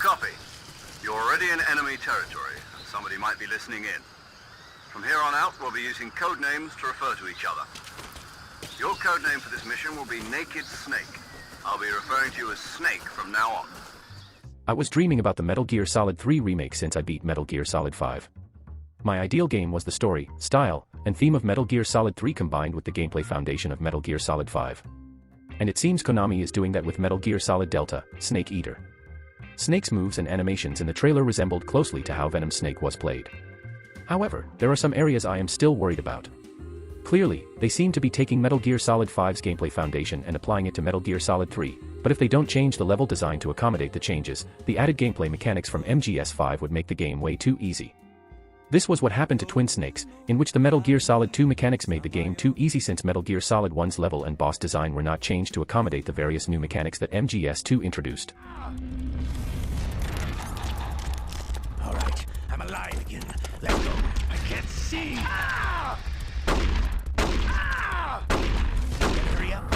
Copy. You're already in enemy territory. Somebody might be listening in. From here on out, we'll be using code names to refer to each other. Your code name for this mission will be Naked Snake. I'll be referring to you as Snake from now on. I was dreaming about the Metal Gear Solid 3 remake since I beat Metal Gear Solid 5. My ideal game was the story, style, and theme of Metal Gear Solid 3 combined with the gameplay foundation of Metal Gear Solid 5. And it seems Konami is doing that with Metal Gear Solid Delta, Snake Eater. Snake's moves and animations in the trailer resembled closely to how Venom Snake was played. However, there are some areas I am still worried about. Clearly, they seem to be taking Metal Gear Solid 5's gameplay foundation and applying it to Metal Gear Solid 3, but if they don't change the level design to accommodate the changes, the added gameplay mechanics from MGS5 would make the game way too easy. This was what happened to Twin Snakes, in which the Metal Gear Solid 2 mechanics made the game too easy since Metal Gear Solid 1's level and boss design were not changed to accommodate the various new mechanics that MGS2 introduced. Alright, I'm alive again. Let's go. I can't see! Hurry up.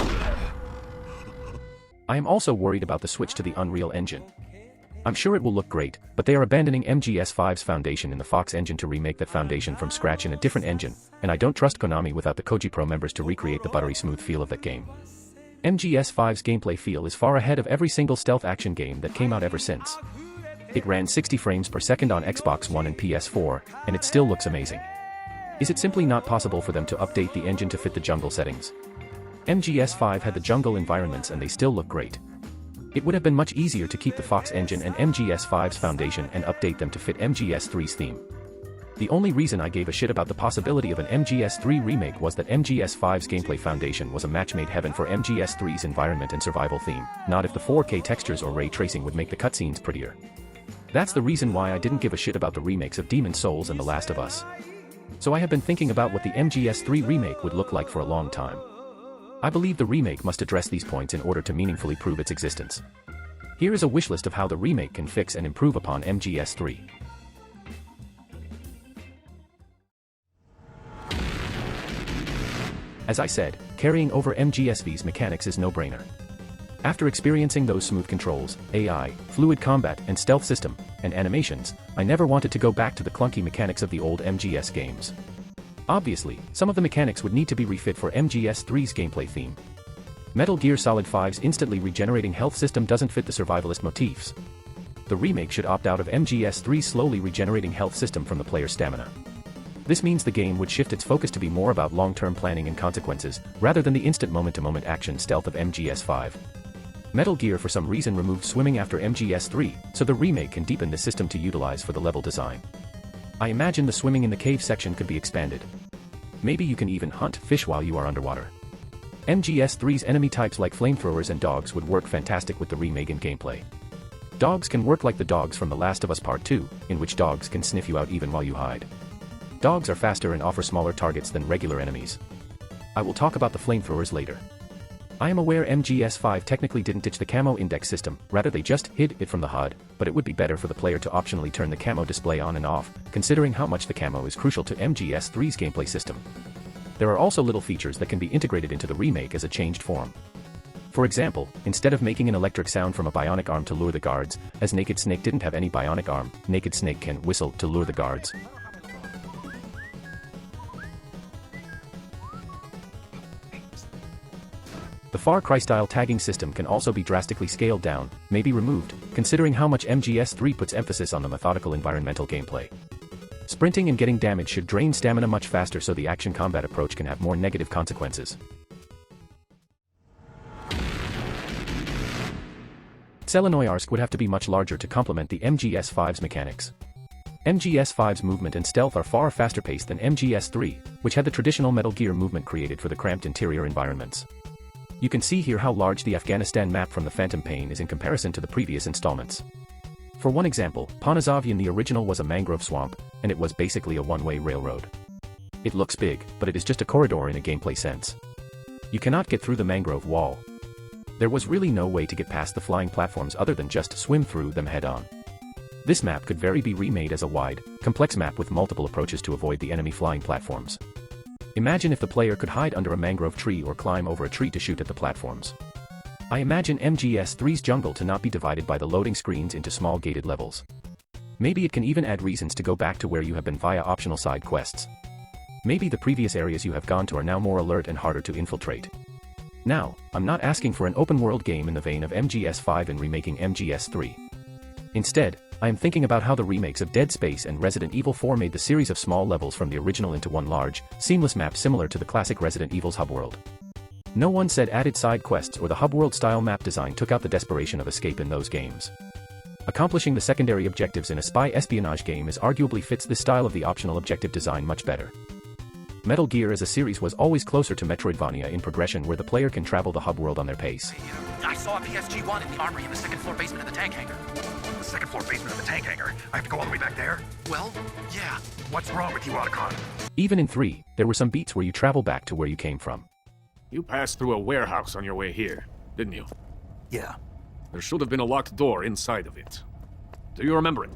I am also worried about the switch to the Unreal Engine. I'm sure it will look great, but they are abandoning MGS5's foundation in the Fox engine to remake that foundation from scratch in a different engine, and I don't trust Konami without the Koji Pro members to recreate the buttery smooth feel of that game. MGS5's gameplay feel is far ahead of every single stealth action game that came out ever since. It ran 60 frames per second on Xbox One and PS4, and it still looks amazing. Is it simply not possible for them to update the engine to fit the jungle settings? MGS5 had the jungle environments and they still look great. It would have been much easier to keep the Fox engine and MGS5's foundation and update them to fit MGS3's theme. The only reason I gave a shit about the possibility of an MGS3 remake was that MGS5's gameplay foundation was a match made heaven for MGS3's environment and survival theme, not if the 4K textures or ray tracing would make the cutscenes prettier. That's the reason why I didn't give a shit about the remakes of Demon's Souls and The Last of Us. So I have been thinking about what the MGS3 remake would look like for a long time. I believe the remake must address these points in order to meaningfully prove its existence. Here is a wishlist of how the remake can fix and improve upon MGS3. As I said, carrying over MGS5's mechanics is no-brainer. After experiencing those smooth controls, AI, fluid combat and stealth system, and animations, I never wanted to go back to the clunky mechanics of the old MGS games. Obviously, some of the mechanics would need to be refit for MGS3's gameplay theme. Metal Gear Solid 5's instantly regenerating health system doesn't fit the survivalist motifs. The remake should opt out of MGS3's slowly regenerating health system from the player's stamina. This means the game would shift its focus to be more about long-term planning and consequences, rather than the instant moment-to-moment action stealth of MGS5. Metal Gear for some reason removed swimming after MGS3, so the remake can deepen this system to utilize for the level design. I imagine the swimming in the cave section could be expanded. Maybe you can even hunt fish while you are underwater. MGS3's enemy types like flamethrowers and dogs would work fantastic with the remake in gameplay. Dogs can work like the dogs from The Last of Us Part 2, in which dogs can sniff you out even while you hide. Dogs are faster and offer smaller targets than regular enemies. I will talk about the flamethrowers later. I am aware MGS5 technically didn't ditch the camo index system, rather they just hid it from the HUD, but it would be better for the player to optionally turn the camo display on and off, considering how much the camo is crucial to MGS3's gameplay system. There are also little features that can be integrated into the remake as a changed form. For example, instead of making an electric sound from a bionic arm to lure the guards, as Naked Snake didn't have any bionic arm, Naked Snake can whistle to lure the guards. The Far Cry-style tagging system can also be drastically scaled down, maybe removed, considering how much MGS3 puts emphasis on the methodical environmental gameplay. Sprinting and getting damage should drain stamina much faster so the action combat approach can have more negative consequences. Selenoyarsk would have to be much larger to complement the MGS5's mechanics. MGS5's movement and stealth are far faster paced than MGS3, which had the traditional Metal Gear movement created for the cramped interior environments. You can see here how large the Afghanistan map from the Phantom Pain is in comparison to the previous installments. For one example, Panazov in the original was a mangrove swamp, and it was basically a one-way railroad. It looks big, but it is just a corridor in a gameplay sense. You cannot get through the mangrove wall. There was really no way to get past the flying platforms other than just swim through them head-on. This map could very be remade as a wide, complex map with multiple approaches to avoid the enemy flying platforms. Imagine if the player could hide under a mangrove tree or climb over a tree to shoot at the platforms. I imagine MGS3's jungle to not be divided by the loading screens into small gated levels. Maybe it can even add reasons to go back to where you have been via optional side quests. Maybe the previous areas you have gone to are now more alert and harder to infiltrate. Now, I'm not asking for an open-world game in the vein of MGS5 and remaking MGS3. Instead, I am thinking about how the remakes of Dead Space and Resident Evil 4 made the series of small levels from the original into one large, seamless map similar to the classic Resident Evil's hub world. No one said added side quests or the hub world style map design took out the desperation of escape in those games. Accomplishing the secondary objectives in a spy espionage game is arguably fits this style of the optional objective design much better. Metal Gear as a series was always closer to Metroidvania in progression where the player can travel the hub world on their pace. I saw a PSG-1 in the armory in the second floor basement of the tank hangar. The second floor basement of the tank hangar? I have to go all the way back there? Well, yeah. What's wrong with you, Otacon? Even in 3, there were some beats where you travel back to where you came from. You passed through a warehouse on your way here, didn't you? Yeah. There should have been a locked door inside of it. Do you remember it?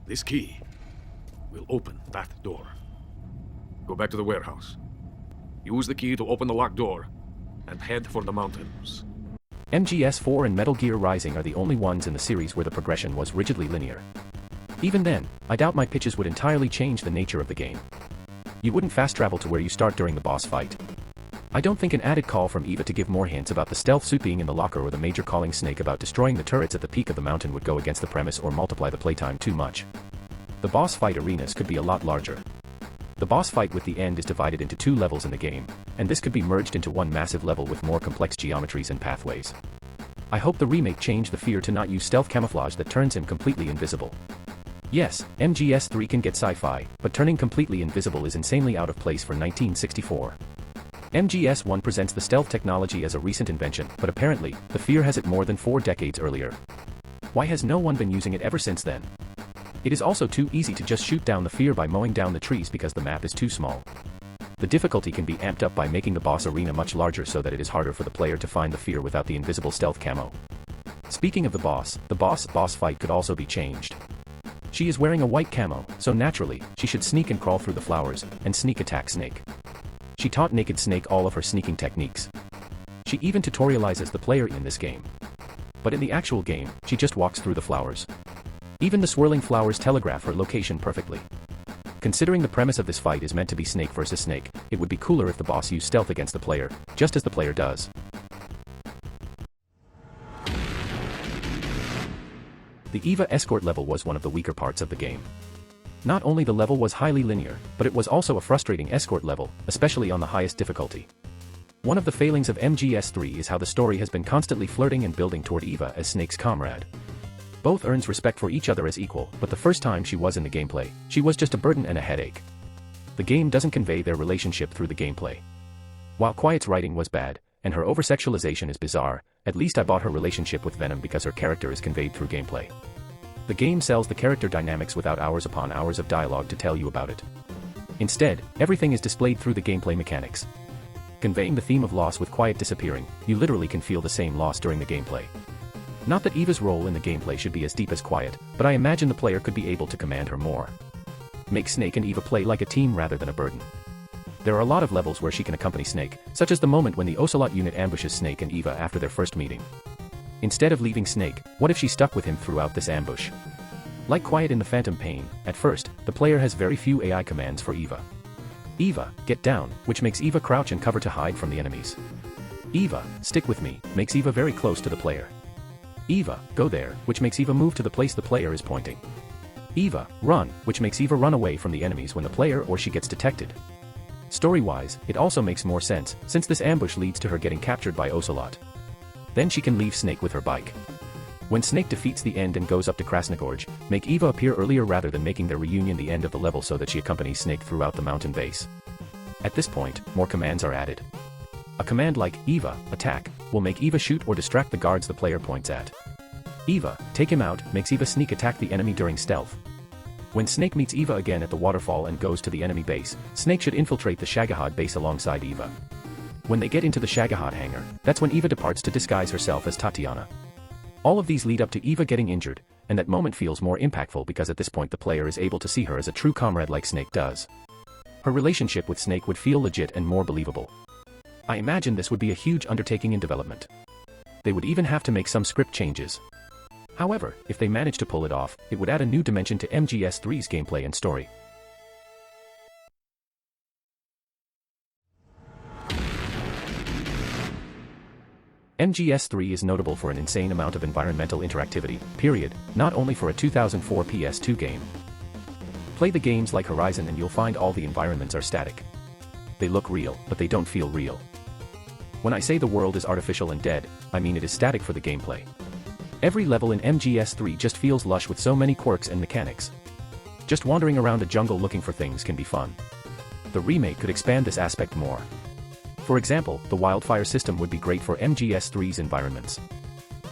This key will open that door. Go back to the warehouse. Use the key to open the locked door, and head for the mountains. MGS4 and Metal Gear Rising are the only ones in the series where the progression was rigidly linear. Even then, I doubt my pitches would entirely change the nature of the game. You wouldn't fast travel to where you start during the boss fight. I don't think an added call from Eva to give more hints about the stealth suit being in the locker or the major calling Snake about destroying the turrets at the peak of the mountain would go against the premise or multiply the playtime too much. The boss fight arenas could be a lot larger. The boss fight with the end is divided into 2 levels in the game, and this could be merged into one massive level with more complex geometries and pathways. I hope the remake changed the fear to not use stealth camouflage that turns him completely invisible. Yes, MGS3 can get sci-fi, but turning completely invisible is insanely out of place for 1964. MGS1 presents the stealth technology as a recent invention, but apparently, the fear has it more than 4 decades earlier. Why has no one been using it ever since then? It is also too easy to just shoot down the fear by mowing down the trees because the map is too small. The difficulty can be amped up by making the boss arena much larger so that it is harder for the player to find the fear without the invisible stealth camo. Speaking of the boss fight could also be changed. She is wearing a white camo, so naturally, she should sneak and crawl through the flowers, and sneak attack Snake. She taught Naked Snake all of her sneaking techniques. She even tutorializes the player in this game. But in the actual game, she just walks through the flowers. Even the swirling flowers telegraph her location perfectly. Considering the premise of this fight is meant to be Snake versus Snake, it would be cooler if the boss used stealth against the player, just as the player does. The Eva escort level was one of the weaker parts of the game. Not only the level was highly linear, but it was also a frustrating escort level, especially on the highest difficulty. One of the failings of MGS3 is how the story has been constantly flirting and building toward Eva as Snake's comrade. Both earns respect for each other as equal, but the first time she was in the gameplay, she was just a burden and a headache. The game doesn't convey their relationship through the gameplay. While Quiet's writing was bad, and her over-sexualization is bizarre, at least I bought her relationship with Venom because her character is conveyed through gameplay. The game sells the character dynamics without hours upon hours of dialogue to tell you about it. Instead, everything is displayed through the gameplay mechanics. Conveying the theme of loss with Quiet disappearing, you literally can feel the same loss during the gameplay. Not that Eva's role in the gameplay should be as deep as Quiet, but I imagine the player could be able to command her more. Make Snake and Eva play like a team rather than a burden. There are a lot of levels where she can accompany Snake, such as the moment when the Ocelot unit ambushes Snake and Eva after their first meeting. Instead of leaving Snake, what if she stuck with him throughout this ambush? Like Quiet in the Phantom Pain, at first, the player has very few AI commands for Eva. Eva, get down, which makes Eva crouch and cover to hide from the enemies. Eva, stick with me, makes Eva very close to the player. Eva, go there, which makes Eva move to the place the player is pointing. Eva, run, which makes Eva run away from the enemies when the player or she gets detected. Story-wise, it also makes more sense, since this ambush leads to her getting captured by Ocelot. Then she can leave Snake with her bike. When Snake defeats the end and goes up to Krasnogorj, make Eva appear earlier rather than making their reunion the end of the level so that she accompanies Snake throughout the mountain base. At this point, more commands are added. A command like, Eva, attack, will make Eva shoot or distract the guards the player points at. Eva, take him out, makes Eva sneak attack the enemy during stealth. When Snake meets Eva again at the waterfall and goes to the enemy base, Snake should infiltrate the Shagahad base alongside Eva. When they get into the Shagahad hangar, that's when Eva departs to disguise herself as Tatiana. All of these lead up to Eva getting injured, and that moment feels more impactful because at this point the player is able to see her as a true comrade like Snake does. Her relationship with Snake would feel legit and more believable. I imagine this would be a huge undertaking in development. They would even have to make some script changes. However, if they manage to pull it off, it would add a new dimension to MGS3's gameplay and story. MGS3 is notable for an insane amount of environmental interactivity, period, not only for a 2004 PS2 game. Play the games like Horizon and you'll find all the environments are static. They look real, but they don't feel real. When I say the world is artificial and dead, I mean it is static for the gameplay. Every level in MGS3 just feels lush with so many quirks and mechanics. Just wandering around a jungle looking for things can be fun. The remake could expand this aspect more. For example, the wildfire system would be great for MGS3's environments.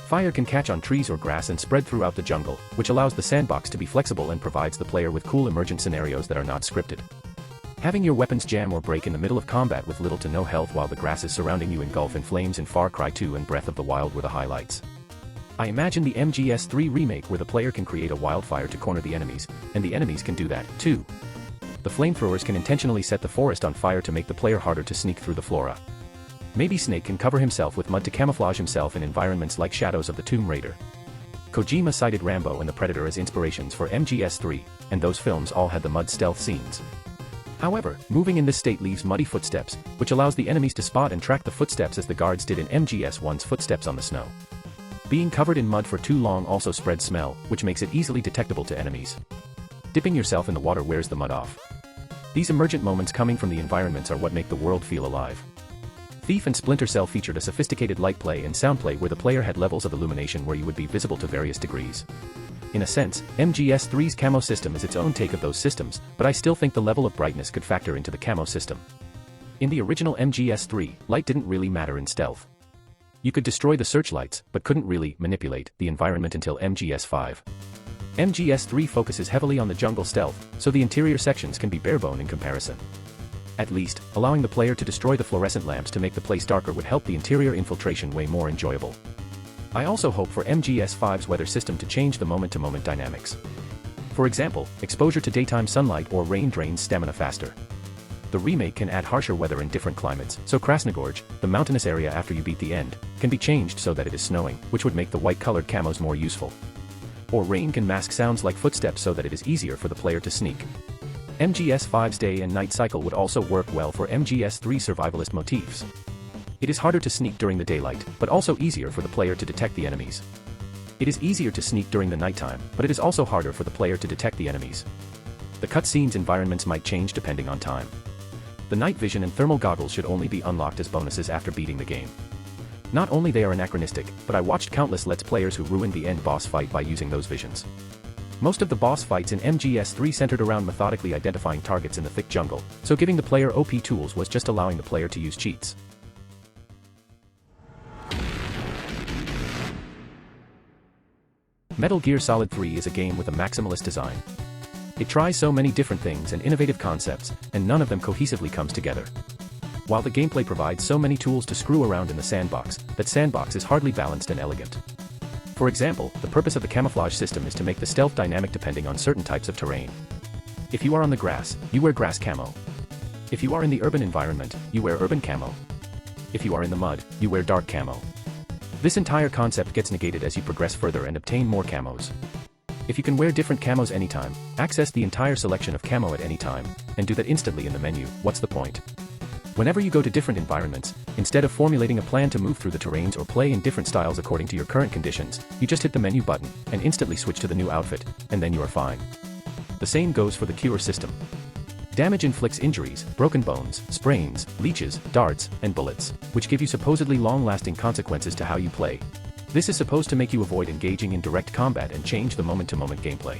Fire can catch on trees or grass and spread throughout the jungle, which allows the sandbox to be flexible and provides the player with cool emergent scenarios that are not scripted. Having your weapons jam or break in the middle of combat with little to no health while the grasses surrounding you engulf in flames in Far Cry 2 and Breath of the Wild were the highlights. I imagine the MGS3 remake where the player can create a wildfire to corner the enemies, and the enemies can do that, too. The flamethrowers can intentionally set the forest on fire to make the player harder to sneak through the flora. Maybe Snake can cover himself with mud to camouflage himself in environments like Shadows of the Tomb Raider. Kojima cited Rambo and the Predator as inspirations for MGS3, and those films all had the mud stealth scenes. However, moving in this state leaves muddy footsteps, which allows the enemies to spot and track the footsteps as the guards did in MGS1's footsteps on the snow. Being covered in mud for too long also spreads smell, which makes it easily detectable to enemies. Dipping yourself in the water wears the mud off. These emergent moments coming from the environments are what make the world feel alive. Thief and Splinter Cell featured a sophisticated light play and sound play where the player had levels of illumination where you would be visible to various degrees. In a sense, MGS3's camo system is its own take of those systems, but I still think the level of brightness could factor into the camo system. In the original MGS3, light didn't really matter in stealth. You could destroy the searchlights, but couldn't really manipulate the environment until MGS5. MGS3 focuses heavily on the jungle stealth, so the interior sections can be barebone in comparison. At least, allowing the player to destroy the fluorescent lamps to make the place darker would help the interior infiltration way more enjoyable. I also hope for MGS5's weather system to change the moment-to-moment dynamics. For example, exposure to daytime sunlight or rain drains stamina faster. The remake can add harsher weather in different climates, so Krasnogorsk, the mountainous area after you beat the end, can be changed so that it is snowing, which would make the white-colored camos more useful. Or rain can mask sounds like footsteps so that it is easier for the player to sneak. MGS5's day and night cycle would also work well for MGS3 survivalist motifs. It is harder to sneak during the daylight, but also easier for the player to detect the enemies. It is easier to sneak during the nighttime, but it is also harder for the player to detect the enemies. The cutscenes environments might change depending on time. The night vision and thermal goggles should only be unlocked as bonuses after beating the game. Not only they are anachronistic, but I watched countless Let's Players who ruined the end boss fight by using those visions. Most of the boss fights in MGS3 centered around methodically identifying targets in the thick jungle, so giving the player OP tools was just allowing the player to use cheats. Metal Gear Solid 3 is a game with a maximalist design. It tries so many different things and innovative concepts, and none of them cohesively comes together. While the gameplay provides so many tools to screw around in the sandbox, that sandbox is hardly balanced and elegant. For example, the purpose of the camouflage system is to make the stealth dynamic depending on certain types of terrain. If you are on the grass, you wear grass camo. If you are in the urban environment, you wear urban camo. If you are in the mud, you wear dark camo. This entire concept gets negated as you progress further and obtain more camos. If you can wear different camos anytime, access the entire selection of camo at any time, and do that instantly in the menu, what's the point? Whenever you go to different environments, instead of formulating a plan to move through the terrains or play in different styles according to your current conditions, you just hit the menu button, and instantly switch to the new outfit, and then you are fine. The same goes for the cure system. Damage inflicts injuries, broken bones, sprains, leeches, darts, and bullets, which give you supposedly long-lasting consequences to how you play. This is supposed to make you avoid engaging in direct combat and change the moment-to-moment gameplay.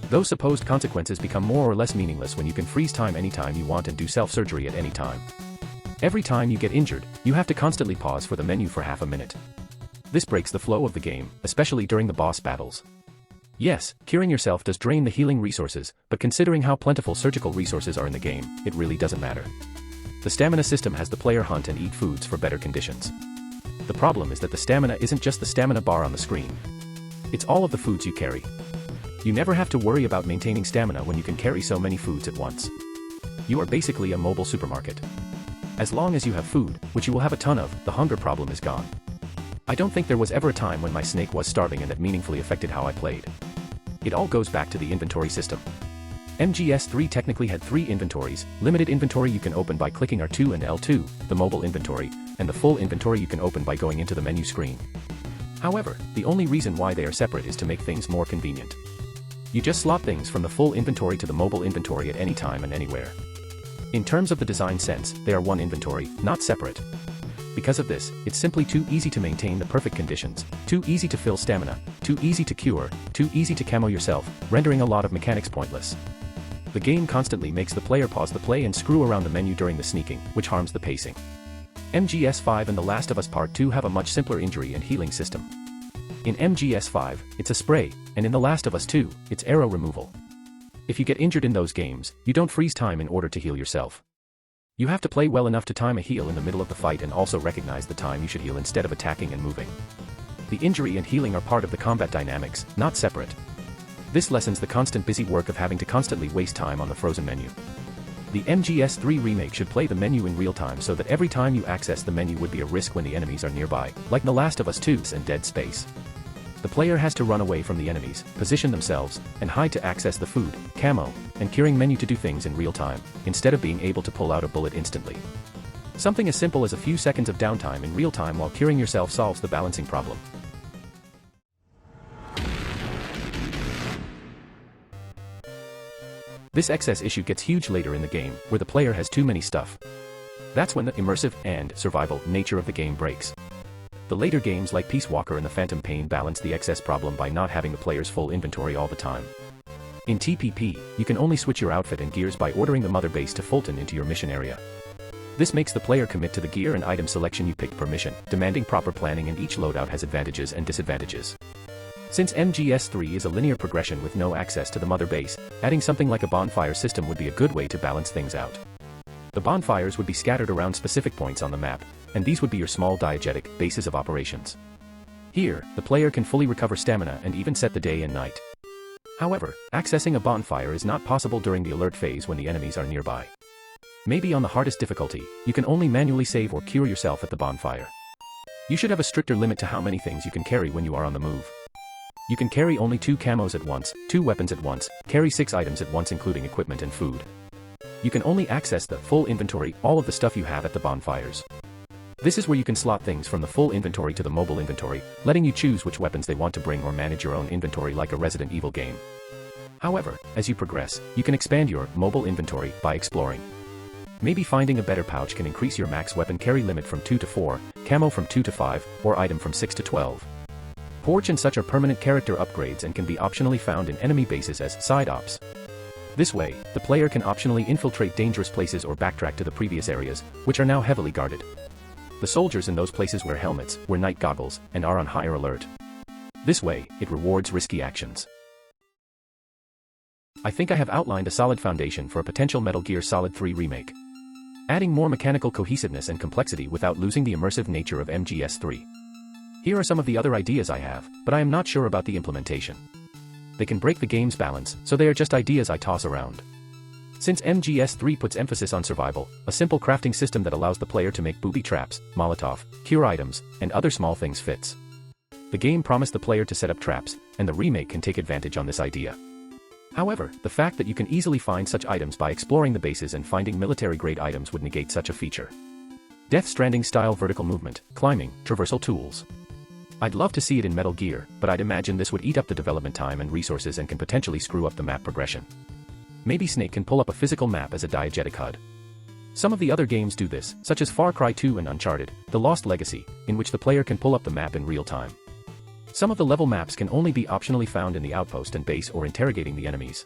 Those supposed consequences become more or less meaningless when you can freeze time anytime you want and do self-surgery at any time. Every time you get injured, you have to constantly pause for the menu for half a minute. This breaks the flow of the game, especially during the boss battles. Yes, curing yourself does drain the healing resources, but considering how plentiful surgical resources are in the game, it really doesn't matter. The stamina system has the player hunt and eat foods for better conditions. The problem is that the stamina isn't just the stamina bar on the screen. It's all of the foods you carry. You never have to worry about maintaining stamina when you can carry so many foods at once. You are basically a mobile supermarket. As long as you have food, which you will have a ton of, the hunger problem is gone. I don't think there was ever a time when my snake was starving and that meaningfully affected how I played. It all goes back to the inventory system. MGS3 technically had 3 inventories: limited inventory you can open by clicking R2 and L2, the mobile inventory, and the full inventory you can open by going into the menu screen. However, the only reason why they are separate is to make things more convenient. You just slot things from the full inventory to the mobile inventory at any time and anywhere. In terms of the design sense, they are one inventory, not separate. Because of this, it's simply too easy to maintain the perfect conditions, too easy to fill stamina, too easy to cure, too easy to camo yourself, rendering a lot of mechanics pointless. The game constantly makes the player pause the play and screw around the menu during the sneaking, which harms the pacing. MGS5 and The Last of Us Part 2 have a much simpler injury and healing system. In MGS5, it's a spray, and in The Last of Us 2, it's arrow removal. If you get injured in those games, you don't freeze time in order to heal yourself. You have to play well enough to time a heal in the middle of the fight and also recognize the time you should heal instead of attacking and moving. The injury and healing are part of the combat dynamics, not separate. This lessens the constant busy work of having to constantly waste time on the frozen menu. The MGS3 remake should play the menu in real time so that every time you access the menu would be a risk when the enemies are nearby, like The Last of Us 2 and Dead Space. The player has to run away from the enemies, position themselves, and hide to access the food, camo, and curing menu to do things in real time, instead of being able to pull out a bullet instantly. Something as simple as a few seconds of downtime in real time while curing yourself solves the balancing problem. This excess issue gets huge later in the game, where the player has too many stuff. That's when the immersive and survival nature of the game breaks. The later games like Peace Walker and the Phantom Pain balance the excess problem by not having the player's full inventory all the time. In TPP, you can only switch your outfit and gears by ordering the mother base to Fulton into your mission area. This makes the player commit to the gear and item selection you picked per mission, demanding proper planning, and each loadout has advantages and disadvantages. Since MGS3 is a linear progression with no access to the mother base, adding something like a bonfire system would be a good way to balance things out. The bonfires would be scattered around specific points on the map, and these would be your small diegetic bases of operations. Here, the player can fully recover stamina and even set the day and night. However, accessing a bonfire is not possible during the alert phase when the enemies are nearby. Maybe on the hardest difficulty, you can only manually save or cure yourself at the bonfire. You should have a stricter limit to how many things you can carry when you are on the move. You can carry only 2 camos at once, 2 weapons at once, carry 6 items at once including equipment and food. You can only access the full inventory, all of the stuff you have at the bonfires. This is where you can slot things from the full inventory to the mobile inventory, letting you choose which weapons they want to bring or manage your own inventory like a Resident Evil game. However, as you progress, you can expand your mobile inventory by exploring. Maybe finding a better pouch can increase your max weapon carry limit from 2 to 4, camo from 2 to 5, or item from 6 to 12. Porch and such are permanent character upgrades and can be optionally found in enemy bases as side ops. This way, the player can optionally infiltrate dangerous places or backtrack to the previous areas, which are now heavily guarded. The soldiers in those places wear helmets, wear night goggles, and are on higher alert. This way, it rewards risky actions. I think I have outlined a solid foundation for a potential Metal Gear Solid 3 remake. Adding more mechanical cohesiveness and complexity without losing the immersive nature of MGS3. Here are some of the other ideas I have, but I am not sure about the implementation. They can break the game's balance, so they are just ideas I toss around. Since MGS3 puts emphasis on survival, a simple crafting system that allows the player to make booby traps, Molotov, cure items, and other small things fits. The game promised the player to set up traps, and the remake can take advantage on this idea. However, the fact that you can easily find such items by exploring the bases and finding military-grade items would negate such a feature. Death Stranding-style vertical movement, climbing, traversal tools. I'd love to see it in Metal Gear, but I'd imagine this would eat up the development time and resources and can potentially screw up the map progression. Maybe Snake can pull up a physical map as a diegetic HUD. Some of the other games do this, such as Far Cry 2 and Uncharted, The Lost Legacy, in which the player can pull up the map in real time. Some of the level maps can only be optionally found in the outpost and base or interrogating the enemies.